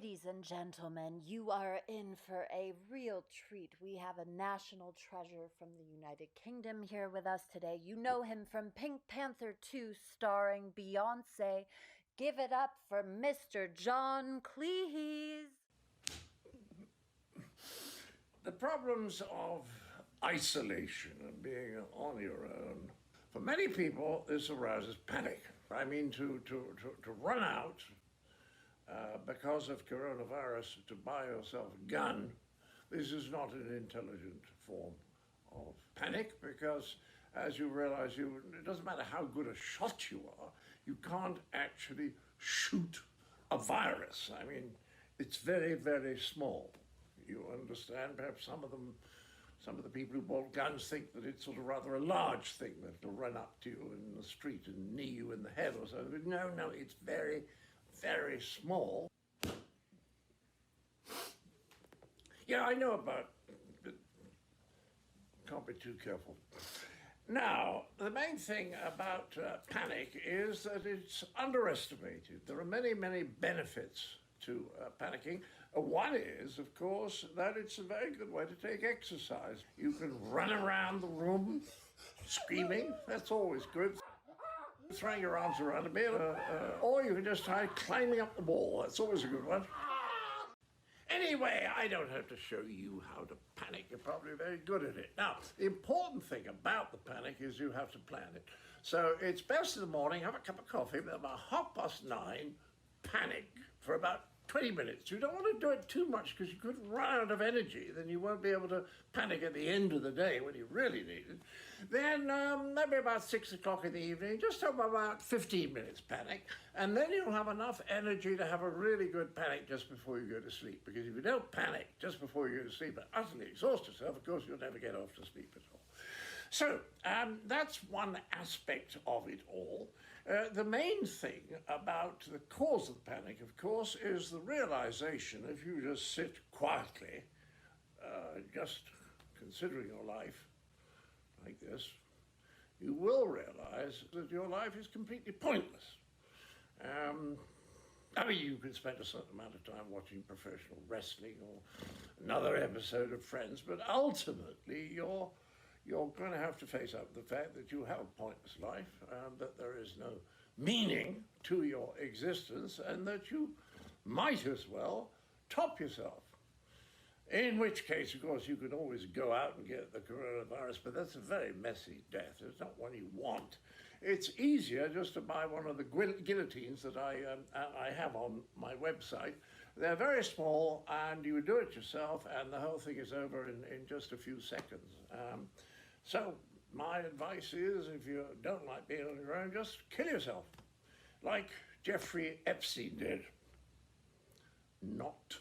Ladies and gentlemen, you are in for a real treat. We have a national treasure from the United Kingdom here with us today. You know him from Pink Panther 2 starring Beyoncé. Give it up for Mr. John Cleese. The problems of isolation and being on your own, for many people, this arouses panic. I mean, to run out because of coronavirus to buy yourself a gun, this is not an intelligent form of panic because, as you realize, it doesn't matter how good a shot you are, you can't actually shoot a virus. I mean, it's very, very small. You understand? Perhaps some of the people who bought guns think that it's sort of rather a large thing that will run up to you in the street and knee you in the head or something. But no, it's very, very small. Yeah, I know about it. Can't be too careful. Now, the main thing about panic is that it's underestimated. There are many, many benefits to panicking. One is, of course, that it's a very good way to take exercise. You can run around the room screaming. That's always good. Throwing your arms around a bit, or you can just try climbing up the wall. That's always a good one. Anyway, I don't have to show you how to panic. You're probably very good at it. Now, the important thing about the panic is you have to plan it. So it's best in the morning, have a cup of coffee, but about 9:30, panic for about 20 minutes. You don't want to do it too much because you could run out of energy. Then you won't be able to panic at the end of the day when you really need it. Then maybe about 6 o'clock in the evening, just have about 15 minutes panic. And then you'll have enough energy to have a really good panic just before you go to sleep. Because if you don't panic just before you go to sleep and utterly exhaust yourself, of course, you'll never get off to sleep at all. So that's one aspect of it all. The main thing about the cause of the panic, of course, is the realization if you just sit quietly, just considering your life like this, you will realize that your life is completely pointless. I mean, you can spend a certain amount of time watching professional wrestling or another episode of Friends, but ultimately you're going to have to face up the fact that you have a pointless life, that there is no meaning to your existence, and that you might as well top yourself. In which case, of course, you could always go out and get the coronavirus, but that's a very messy death. It's not one you want. It's easier just to buy one of the guillotines that I have on my website. They're very small, and you do it yourself, and the whole thing is over in just a few seconds. So my advice is, if you don't like being on your own, just kill yourself, like Jeffrey Epstein did. Not